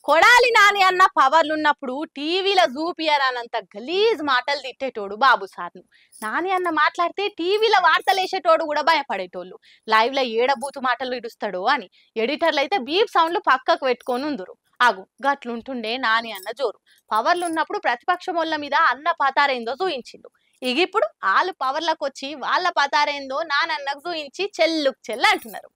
కొడాలి నాని అన్న పవర్లున్నప్పుడు టీవీలో చూపియరానంత గలీజ్ మాటలు తిట్టేటోడు బాబు సార్ను. నాని అన్న మాట్లాడితే టీవీలో వార్తలు వేసేటోడు కూడా భయపడేటోళ్ళు. లైవ్ లో ఏడబూతు మాటలు ఇడుస్తాడో అని ఎడిటర్లు అయితే బీప్ సౌండ్లు పక్కకు పెట్టుకొని ఉందరు. ఆగు గట్లుంటుండే నాని అన్న జోరు. పవర్లున్నప్పుడు ప్రతిపక్షమోళ్ళ మీద అన్న పతారేందో చూయించిండు. ఇప్పుడు వాళ్ళు పవర్లకు వచ్చి వాళ్ళ పతారేందో నానన్నకు చూయించి చెల్లుకు చెల్లు అంటున్నారు.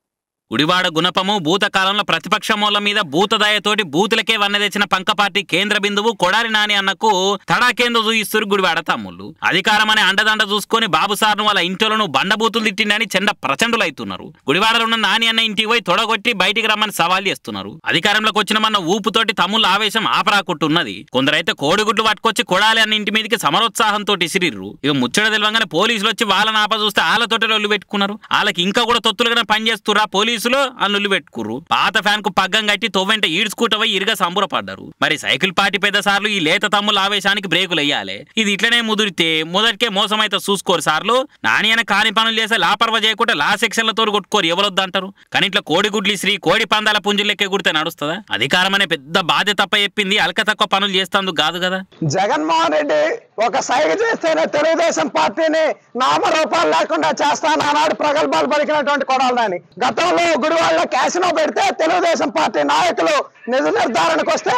గుడివాడ గుణపము భూతకాలంలో ప్రతిపక్షమూల మీద భూతదయతోటి బూతులకే వన్న తెచ్చిన పంకపార్టీ కేంద్ర బిందువు కొడాలి నాని అన్నకు తడాకేందో చూయిస్తారు గుడివాడ తమ్ముళ్ళు. అధికారం అనే అండదండ చూసుకొని బాబు సార్ను వాళ్ళ ఇంటిలోను బండబూతులు తిట్టిండని చెండ ప్రచండులు అవుతున్నారు. గుడివాడలో ఉన్న నాని అన్న ఇంటికి పోయి తొడగొట్టి బయటికి రమ్మని సవాల్ చేస్తున్నారు. అధికారంలోకి వచ్చినమన్న ఊపుతోటి తమ్ముళ్ళ ఆవేశం ఆపరాకుట్టున్నది. కొందరైతే కోడిగుడ్లు పట్టుకొచ్చి కొడాలి అన్న ఇంటి మీదకి సమరోత్సాహంతో ఇసిరిర్రు. ఇక ముచ్చట తెలివంగానే పోలీసులు వచ్చి వాళ్ళని ఆప చూస్తే వాళ్ళతోటి లొల్లు పెట్టుకున్నారు. వాళ్ళకి ఇంకా కూడా తొత్తులుగానే పనిచేస్తురా పోలీసులు అల్లుళ్ళు పెట్టుకుర్రు. పాత ఫ్యాన్ కు పగ్గం కట్టి తొవ్వెంట ఈడ్చుకుంటవై ఇరుగా సంబురపడ్డారు. మరి సైకిల్ పార్టీ పెద్ద సార్లు ఈ లేత తమ్ముల ఆవేశానికి బ్రేకులు వేయాలి. ఇది ఇట్లనే ముదిరితే మొదటికే మోసం అయితే చూసుకోరు సార్లు. నాని అని కాని పనులు చేస్తే లాపర్వ చేయకుండా లా సెక్షన్లతో కొట్టుకోరు ఎవరొద్దంటారు. కానీ ఇట్లా కోడిగుడ్లి శ్రీ కోడి పందాల పుంజులెక్కే గుడితే నడుస్తుందా? అధికారం అనే పెద్ద బాధ్యత తప్ప చెప్పింది అల్క తక్కువ పనులు చేస్తాందుకు కాదు కదా. జగన్మోహన్ రెడ్డి ఒక సైగ చేస్తేనే తెలుగుదేశం పార్టీని నామరూపాలు లేకుండా చేస్తాను ఆనాడు ప్రగల్భాలు పలికినటువంటి కొడాలి నాని. గతంలో గుడివాడలో క్యాసినో పెడితే తెలుగుదేశం పార్టీ నాయకులు నిజ నిర్ధారణకు వస్తే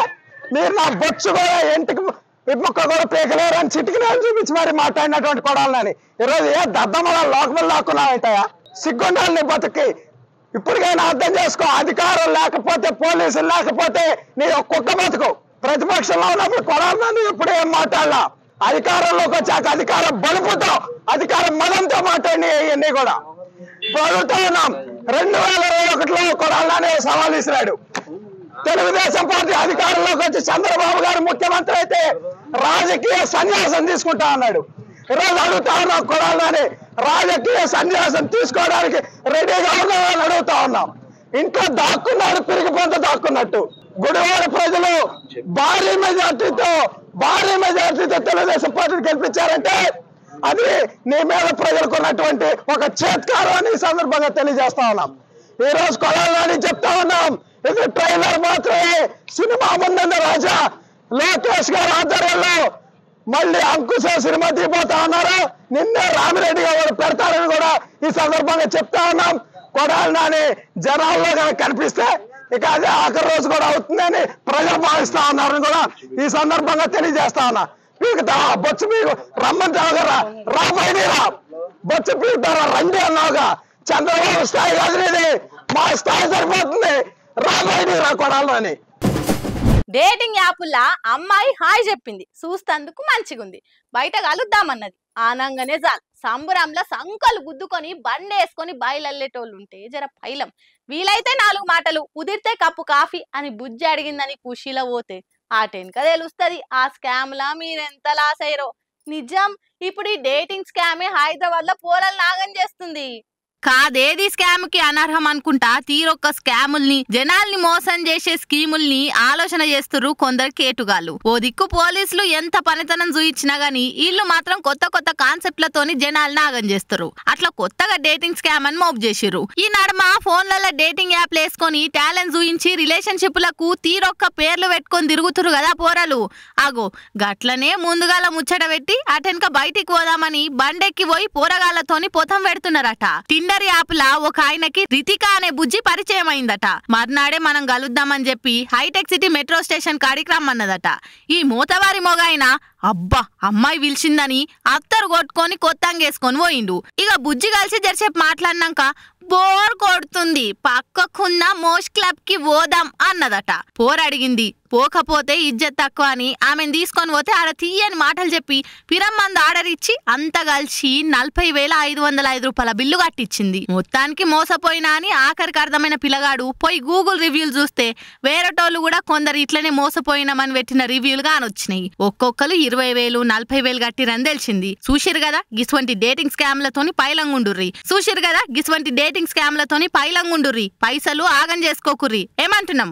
మీరు నా బొచ్చు కూడా ఇంటికి ఇప్పుక్క కూడా పీకలేరు అని చిటికిలేరు చూపించి మరి మాట్లాడినటువంటి కొడాలి నాని ఈరోజు ఏ దద్దమల లోకములు లాక్కున్నావంటాయా? సిగ్గుండాలి నీ బతుకి. ఇప్పటికైనా అర్థం చేసుకో. అధికారం లేకపోతే పోలీసులు లేకపోతే నీ కుక్క బతుకు. ప్రతిపక్షంలో ఉన్నప్పుడు కొడాలి నాని ఇప్పుడు ఏం మాట్లాడాల? అధికారంలోకి వచ్చాక అధికారం బలుపుతో అధికారం మదంతో మాట్లాడి ఇవన్నీ కూడా ప్రభుత్వం 2021లో కొడాలి నాని సవాల్ ఇస్తున్నాడు. తెలుగుదేశం పార్టీ అధికారంలోకి వచ్చి చంద్రబాబు గారు ముఖ్యమంత్రి అయితే రాజకీయ సన్యాసం తీసుకుంటా అన్నాడు. ఈరోజు అడుగుతా ఉన్నాం కొడాలి నాని రాజకీయ సన్యాసం తీసుకోవడానికి రెడీగా ఉన్నామని అడుగుతా ఉన్నాం. ఇంట్లో దాక్కున్నాడు పిరిగిపోతే దాక్కున్నట్టు. గుడివాడ ప్రజలు భారీ మెజార్టీతో తెలుగుదేశం పార్టీని గెలిపించారంటే అది నీ మీద ప్రజలకు ఉన్నటువంటి ఒక చేత్కారం అని సందర్భంగా తెలియజేస్తా ఉన్నాం. ఈ రోజు కొడాలి నాని చెప్తా ఉన్నాం, ఇది ట్రైలర్ మాత్రమే. సినిమా ముందున్న రాజా లోకేష్ గారి ఆధ్వర్యంలో మళ్ళీ అంకుశ సినిమా తీపోతా ఉన్నారు. నిన్నే రామిరెడ్డి గారు పెడతారని కూడా ఈ సందర్భంగా చెప్తా ఉన్నాం. కొడాలి నాని జనాల్లో కనిపిస్తే ఇక అదే ఆఖరి రోజు కూడా అవుతుందని ప్రజలు భావిస్తా ఉన్నారని కూడా ఈ సందర్భంగా తెలియజేస్తా ఉన్నా. పీకుతావా బొచ్చు పీకు రమ్మంటావుగా రాబోయేరా బొచ్చు పీకుతారా రండి అన్నావుగా. చంద్రబాబు స్థాయి కాదు నీది, మా స్థాయి సరిపోతుంది. రాబోయేరా కొడాలని. డేటింగ్ యాప్లా అమ్మాయి హాయ్ చెప్పింది, చూస్తందుకు మంచిగుంది, బయట కలుద్దామన్నది. ఆనంగానే చాలు సంబురంలో సంకలు గుద్దుకొని బండేసుకొని బయలెళ్ళేటోళ్ళు ఉంటే జర పైలం. వీలైతే 4 మాటలు, కుదిరితే కప్పు కాఫీ అని బుజ్జి అడిగిందని ఖుషీలో పోతే ఆ టెన్క తెలుస్తుంది ఆ స్కామ్ లా మీరెంత లాస్ అయ్యారో. నిజం, ఇప్పుడు ఈ డేటింగ్ స్కామే హైదరాబాద్ లో పోరలు నాగం చేస్తుంది. కాదేది స్కామ్ కి అనర్హం అనుకుంటా తీరొక్క స్కాముల్ని జనాల్ని మోసం చేసే స్కీముల్ని ఆలోచన చేస్తున్నారు కొందరు కేటుగాళ్ళు. ఓ దిక్కు పోలీసులు ఎంత పనితనం చూయించినా గానీ వీళ్ళు మాత్రం కొత్త కాన్సెప్ట్లతోని జనాల్ని నాగం చేస్తారు. అట్లా కొత్తగా డేటింగ్ స్కామ్ అని మోప్ చేసిర్రు. ఈ నడుమ ఫోన్లలో డేటింగ్ యాప్లు వేసుకొని టాలెంట్ చూయించి రిలేషన్షిప్లకు తీరొక్క పేర్లు పెట్టుకొని తిరుగుతురు కదా పోరలు. అగో గట్లనే ముందుగాల ముచ్చట పెట్టి అటెన్క బయటికి పోదామని బండెక్కి పోయి పోరగాళ్లతోని పొతం పెడుతున్నారట. టిండర్ యాప్ లా ఒక ఆయనకి రితిక అనే బుజ్జి పరిచయం అయిందట. మర్నాడే మనం కలుద్దామని చెప్పి హైటెక్ సిటీ మెట్రో స్టేషన్ కాడికి రమ్మన్నదట. ఈ మూతవారి మొగాయన అబ్బా అమ్మాయి పిలిచిందని అత్తరు కొట్టుకొని కొత్తంగేసుకొని పోయిండు. ఇక బుజ్జి కలిసి జరసేపు మాట్లాడినాక బోర్ కొడుతుంది, పక్కకున్న మోష్ క్లబ్ కి పోదాం అన్నదట. పోర్ అడిగింది, పోకపోతే ఇజ్జత్ తక్కువ అని ఆమెను తీసుకొని పోతే ఆడ తీయని మాటలు చెప్పి పిరమ్మంది ఆర్డర్ ఇచ్చి అంత కలిసి 40,505 రూపాయల బిల్లు కట్టించింది. మొత్తానికి మోసపోయినా అని ఆఖరికి అర్థమైన పిల్లగాడు పోయి గూగుల్ రివ్యూలు చూస్తే వేరేటోళ్ళు కూడా కొందరు ఇట్లనే మోసపోయినామని పెట్టిన రివ్యూలు గానొచ్చినాయి. ఒక్కొక్కరు 20,000 40,000 కట్టిరని తెలిసింది. చూసిరు కదా గిస్వంటి డేటింగ్ స్కామ్లతోని పైలంగుండుర్రి. పైసలు ఆగం చేసుకోకుర్రి. ఏమంటున్నాం?